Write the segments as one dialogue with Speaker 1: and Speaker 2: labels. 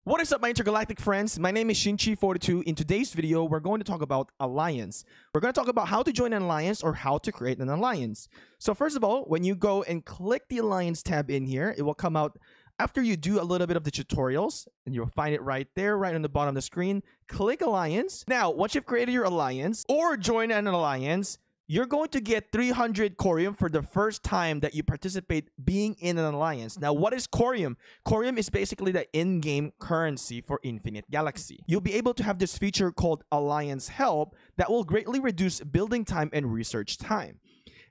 Speaker 1: What is up, my intergalactic friends? My name is Shinchi42. In today's video, we're going to talk about alliance. We're going to talk about how to join an alliance or how to create an alliance. So first of all, when you go and click the alliance tab in here, it will come out after you do a little bit of the tutorials, and you'll find it right there, right on the bottom of the screen. Click alliance. Now, once you've created your alliance or join an alliance, you're going to get 300 Corium for the first time that you participate being in an alliance. Now, what is Corium? Corium is basically the in-game currency for Infinite Galaxy. You'll be able to have this feature called Alliance Help that will greatly reduce building time and research time.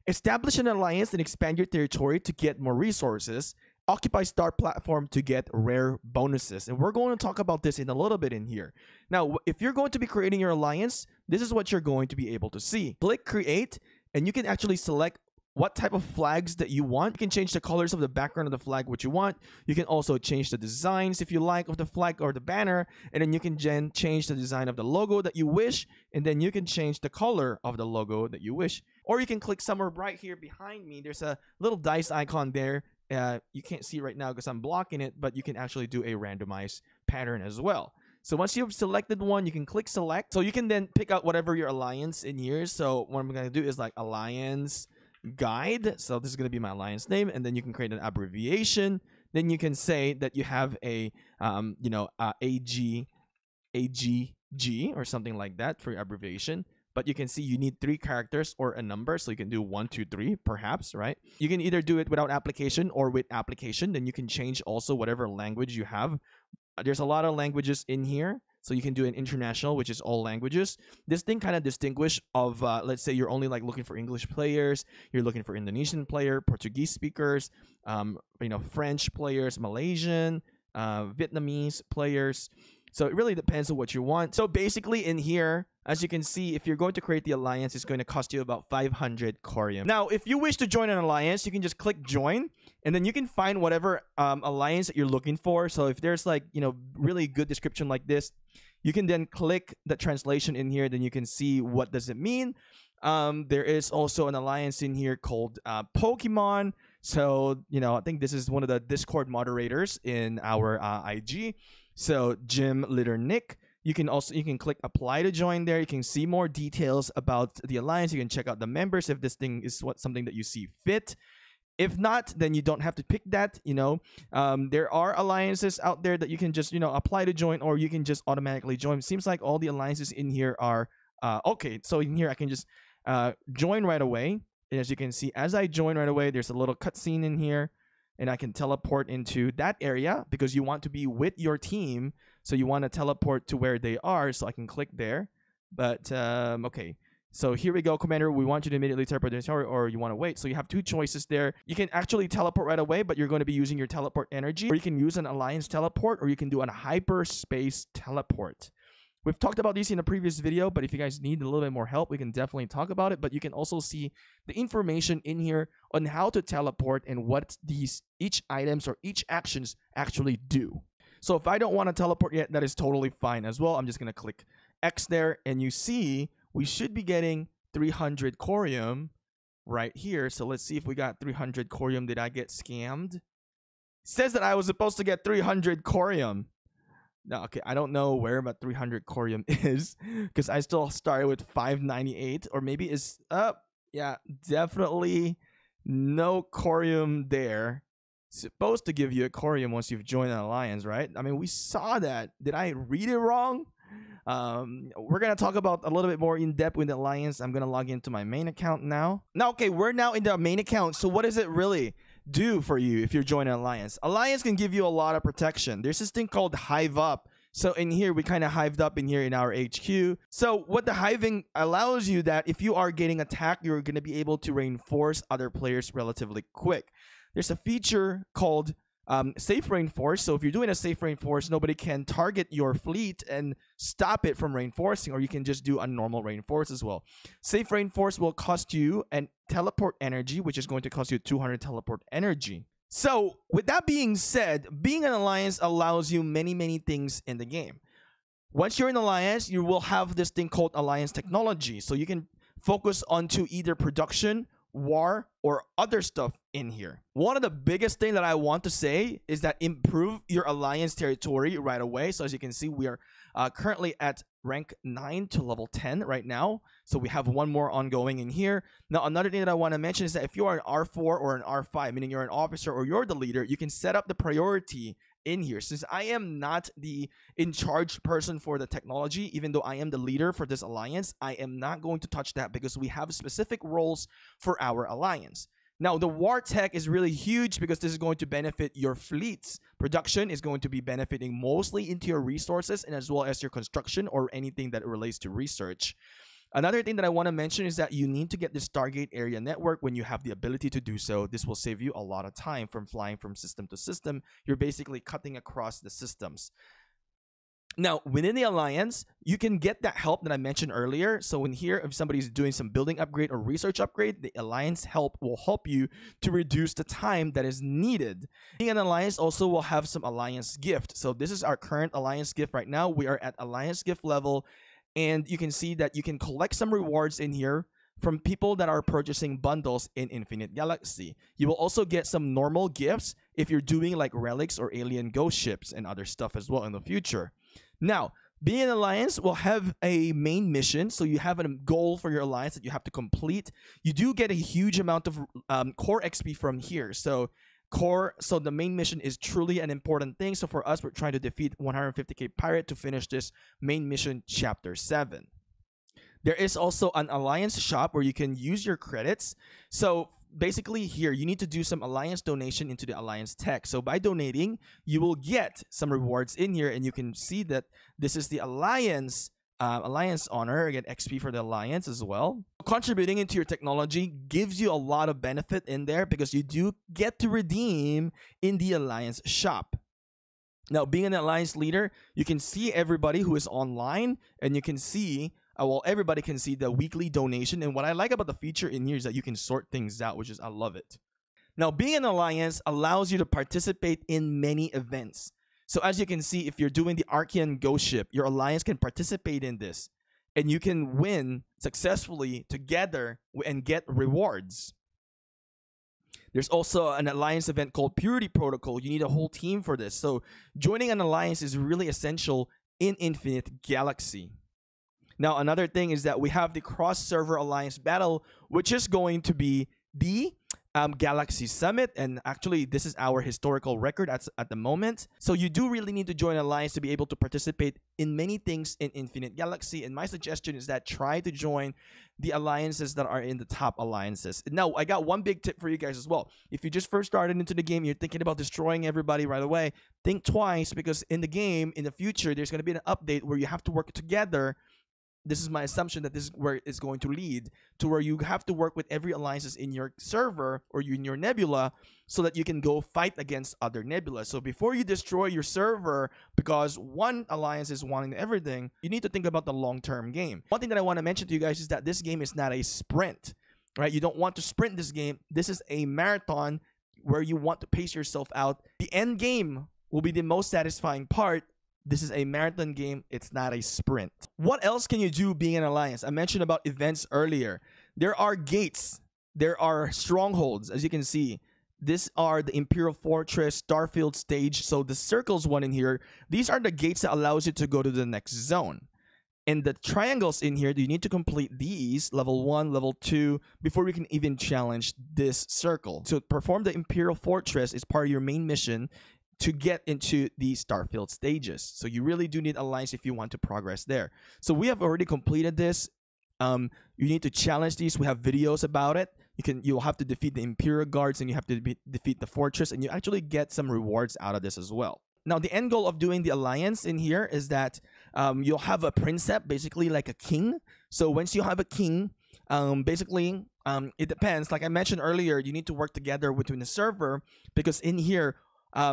Speaker 1: Establish an alliance and expand your territory to get more resources. Occupy Star Platform to get rare bonuses. And we're going to talk about this in a little bit in here. Now, if you're going to be creating your alliance, this is what you're going to be able to see. Click Create, and you can actually select what type of flags that you want. You can change the colors of the background of the flag, what you want. You can also change the designs, if you like, of the flag or the banner. And then you can change the design of the logo that you wish. And then you can change the color of the logo that you wish. Or you can click somewhere right here behind me. There's a little dice icon there. You can't see right now because I'm blocking it, but you can actually do a randomized pattern as well. So once you've selected one, you can click select. So you can then pick out whatever your alliance in here. So what I'm going to do is like alliance guide. So this is going to be my alliance name, and then you can create an abbreviation. Then you can say that you have a AGG or something like that for your abbreviation. But you can see you need 3 characters or a number. So you can do 1, 2, 3, perhaps, right? You can either do it without application or with application. Then you can change also whatever language you have. There's a lot of languages in here. So you can do an international, which is all languages. This thing kind of distinguish of, let's say you're only like looking for English players. You're looking for Indonesian player, Portuguese speakers, French players, Malaysian, Vietnamese players. So it really depends on what you want. So basically in here, as you can see, if you're going to create the alliance, it's going to cost you about 500 Corium. Now, if you wish to join an alliance, you can just click join, and then you can find whatever alliance that you're looking for. So if there's like, really good description like this, you can then click the translation in here. Then you can see what does it mean. There is also an alliance in here called Pokemon. So, I think this is one of the Discord moderators in our IG. So Jim Litter Nick. You can click apply to join there. You can see more details about the alliance. You can check out the members if this thing is something that you see fit. If not, then you don't have to pick that. There are alliances out there that you can just apply to join, or you can just automatically join. Seems like all the alliances in here are okay. So in here I can just join right away. And as you can see, as I join right away, there's a little cutscene in here. And I can teleport into that area because you want to be with your team. So you want to teleport to where they are. So I can click there. But, okay. So here we go, Commander. We want you to immediately teleport to the tower, or you want to wait. So you have 2 choices there. You can actually teleport right away, but you're going to be using your teleport energy. Or you can use an alliance teleport, or you can do a hyperspace teleport. We've talked about these in a previous video, but if you guys need a little bit more help, we can definitely talk about it. But you can also see the information in here on how to teleport and what each items or each actions actually do. So if I don't want to teleport yet, that is totally fine as well. I'm just going to click X there, and you see we should be getting 300 Corium right here. So let's see if we got 300 Corium. Did I get scammed? It says that I was supposed to get 300 Corium. No, okay, I don't know where my 300 Corium is because I still started with 598, or maybe it's up. Yeah, definitely no Corium there. It's supposed to give you a Corium once you've joined an alliance, right? I mean, we saw that. Did I read it wrong? We're going to talk about a little bit more in depth with the alliance. I'm going to log into my main account now. Now, okay, we're now in the main account. So what does it really do for you if you're joining an alliance? Alliance can give you a lot of protection. There's this thing called Hive Up. So in here, we kind of hived up in here in our HQ. So what the hiving allows you, that if you are getting attacked, you're going to be able to reinforce other players relatively quick. There's a feature called safe reinforce. So if you're doing a safe reinforce, nobody can target your fleet and stop it from reinforcing, or you can just do a normal reinforce as well. Safe reinforce will cost you an teleport energy, which is going to cost you 200 teleport energy. So with that being said, being an alliance allows you many things in the game. Once you're in alliance, you will have this thing called alliance technology. So you can focus onto either production, war, or other stuff in here. One of the biggest thing that I want to say is that improve your alliance territory right away. So as you can see, we are currently at rank 9 to level 10 right now. So we have one more ongoing in here. Now, another thing that I want to mention is that if you are an R4 or an R5, meaning you're an officer or you're the leader, you can set up the priority in here. Since I am not the in charge person for the technology, even though I am the leader for this alliance, I am not going to touch that because we have specific roles for our alliance. Now, the war tech is really huge because this is going to benefit your fleets. Production is going to be benefiting mostly into your resources and as well as your construction or anything that relates to research. Another thing that I want to mention is that you need to get this Stargate area network when you have the ability to do so. This will save you a lot of time from flying from system to system. You're basically cutting across the systems. Now, within the alliance, you can get that help that I mentioned earlier. So in here, if somebody's doing some building upgrade or research upgrade, the alliance help will help you to reduce the time that is needed. Being an alliance also will have some alliance gift. So this is our current alliance gift right now. We are at alliance gift level, and you can see that you can collect some rewards in here from people that are purchasing bundles in Infinite Galaxy. You will also get some normal gifts if you're doing like relics or alien ghost ships and other stuff as well in the future. Now, being an alliance will have a main mission, so you have a goal for your alliance that you have to complete. You do get a huge amount of core XP from here. So the main mission is truly an important thing. So for us, we're trying to defeat 150k pirate to finish this main mission, chapter 7. There is also an alliance shop where you can use your credits. So basically here, you need to do some alliance donation into the alliance tech. So by donating, you will get some rewards in here, and you can see that this is the alliance honor. Get XP for the alliance as well. Contributing into your technology gives you a lot of benefit in there because you do get to redeem in the alliance shop. Now, being an alliance leader, you can see everybody who is online, and you can see well, everybody can see the weekly donation. And what I like about the feature in here is that you can sort things out, which is, I love it. Now, being an alliance allows you to participate in many events. So as you can see, if you're doing the Archean ghost ship, your alliance can participate in this, and you can win successfully together and get rewards. There's also an alliance event called Purity Protocol. You need a whole team for this. So joining an alliance is really essential in Infinite Galaxy. Now, another thing is that we have the cross-server alliance battle, which is going to be the Galaxy Summit. And actually, this is our historical record at the moment. So you do really need to join alliance to be able to participate in many things in Infinite Galaxy. And my suggestion is that try to join the alliances that are in the top alliances. Now, I got one big tip for you guys as well. If you just first started into the game, you're thinking about destroying everybody right away, think twice, because in the game, in the future, there's going to be an update where you have to work together. This is my assumption that this is where it's going to lead to, where you have to work with every alliances in your server or in your nebula so that you can go fight against other nebulas. So before you destroy your server because one alliance is wanting everything, you need to think about the long-term game. One thing that I want to mention to you guys is that this game is not a sprint, right? You don't want to sprint this game. This is a marathon where you want to pace yourself out. The end game will be the most satisfying part. This is a marathon game. It's not a sprint. What else can you do being an alliance? I mentioned about events earlier. There are gates. There are strongholds. As you can see, these are the Imperial Fortress, Starfield stage. So the circles one in here, these are the gates that allows you to go to the next zone. And the triangles in here, you need to complete these, level 1, level 2, before we can even challenge this circle. So perform the Imperial Fortress is part of your main mission to get into the Starfield stages. So you really do need alliance if you want to progress there. So we have already completed this. You need to challenge these. We have videos about it. You'll have to defeat the Imperial Guards, and you have to defeat the fortress, and you actually get some rewards out of this as well. Now, the end goal of doing the alliance in here is that you'll have a princeps, basically like a king. So once you have a king, basically, it depends. Like I mentioned earlier, you need to work together within the server, because in here,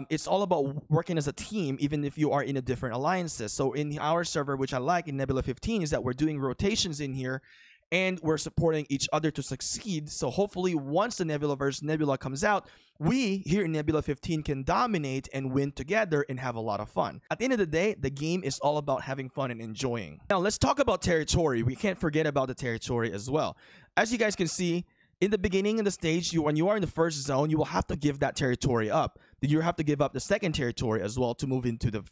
Speaker 1: it's all about working as a team, even if you are in a different alliances. So in our server, which I like in Nebula 15, is that we're doing rotations in here, and we're supporting each other to succeed. So hopefully, once the Nebulaverse Nebula comes out, we here in Nebula 15 can dominate and win together and have a lot of fun. At the end of the day, the game is all about having fun and enjoying. Now, let's talk about territory. We can't forget about the territory as well. As you guys can see, in the beginning of the stage, when you are in the first zone, you will have to give that territory up. Then you have to give up the second territory as well to move into the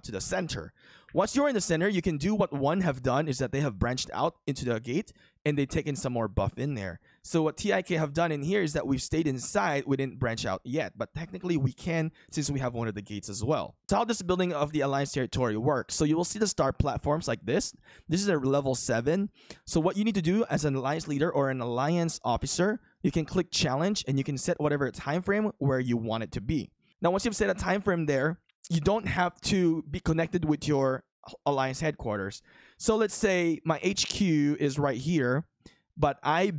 Speaker 1: to the center. Once you're in the center, you can do what one have done is that they have branched out into the gate and they've taken some more buff in there. So what TIK have done in here is that we've stayed inside. We didn't branch out yet, but technically we can since we have one of the gates as well. So how this building of the alliance territory works. So you will see the start platforms like this. This is a level 7. So what you need to do as an alliance leader or an alliance officer, you can click challenge and you can set whatever time frame where you want it to be. Now, once you've set a time frame there, you don't have to be connected with your alliance headquarters. So let's say my HQ is right here, but I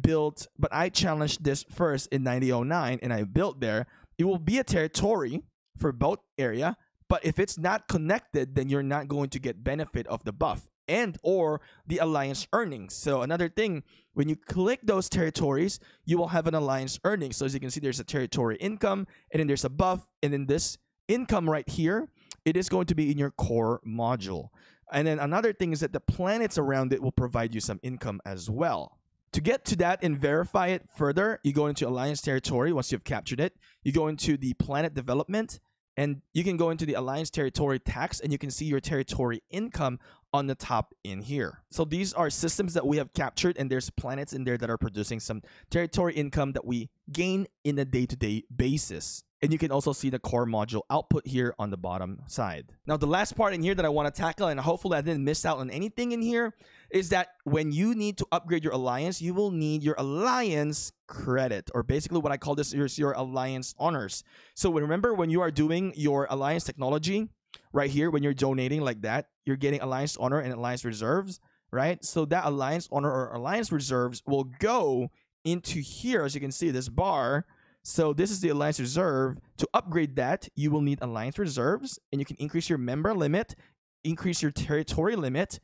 Speaker 1: challenged this first in 9009 and I built there. It will be a territory for both area, but if it's not connected, then you're not going to get benefit of the buff and or the alliance earnings. So another thing, when you click those territories, you will have an alliance earnings. So as you can see, there's a territory income and then there's a buff, and then this income right here, it is going to be in your core module. And then another thing is that the planets around it will provide you some income as well. To get to that and verify it further, you go into alliance territory. Once you've captured it, you go into the planet development and you can go into the alliance territory tax and you can see your territory income on the top in here. So these are systems that we have captured and there's planets in there that are producing some territory income that we gain in a day-to-day basis. And you can also see the core module output here on the bottom side. Now, the last part in here that I want to tackle, and hopefully I didn't miss out on anything in here, is that when you need to upgrade your alliance, you will need your alliance credit, or basically what I call this is your alliance honors. So remember when you are doing your alliance technology, right here, when you're donating like that, you're getting alliance honor and alliance reserves, right? So that alliance honor or alliance reserves will go into here, as you can see, this bar. So this is the alliance reserve. To upgrade that, you will need alliance reserves, and you can increase your member limit, increase your territory limit,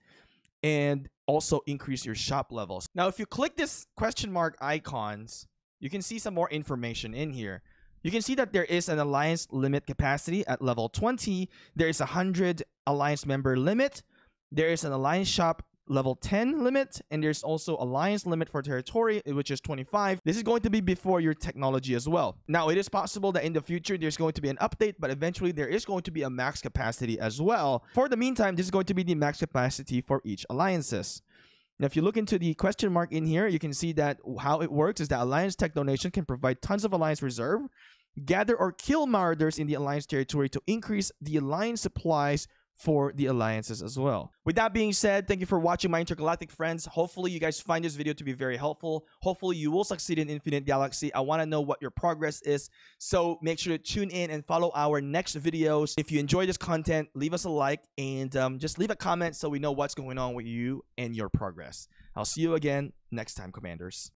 Speaker 1: and also increase your shop levels. Now, if you click this question mark icons, you can see some more information in here. You can see that there is an alliance limit capacity at level 20. There is a 100 alliance member limit. There is an alliance shop level 10 limit, and there's also alliance limit for territory, which is 25. This is going to be before your technology as well. Now, it is possible that in the future there's going to be an update, but eventually there is going to be a max capacity as well. For the meantime, this is going to be the max capacity for each alliances. Now, if you look into the question mark in here, you can see that how it works is that Alliance Tech Donation can provide tons of alliance reserve, gather or kill marauders in the alliance territory to increase the alliance supplies for the alliances as well. With that being said, thank you for watching, my intergalactic friends. Hopefully you guys find this video to be very helpful. Hopefully you will succeed in Infinite Galaxy. I want to know what your progress is, so make sure to tune in and follow our next videos. If you enjoy this content, leave us a like and just leave a comment so we know what's going on with you and your progress. I'll see you again next time, Commanders.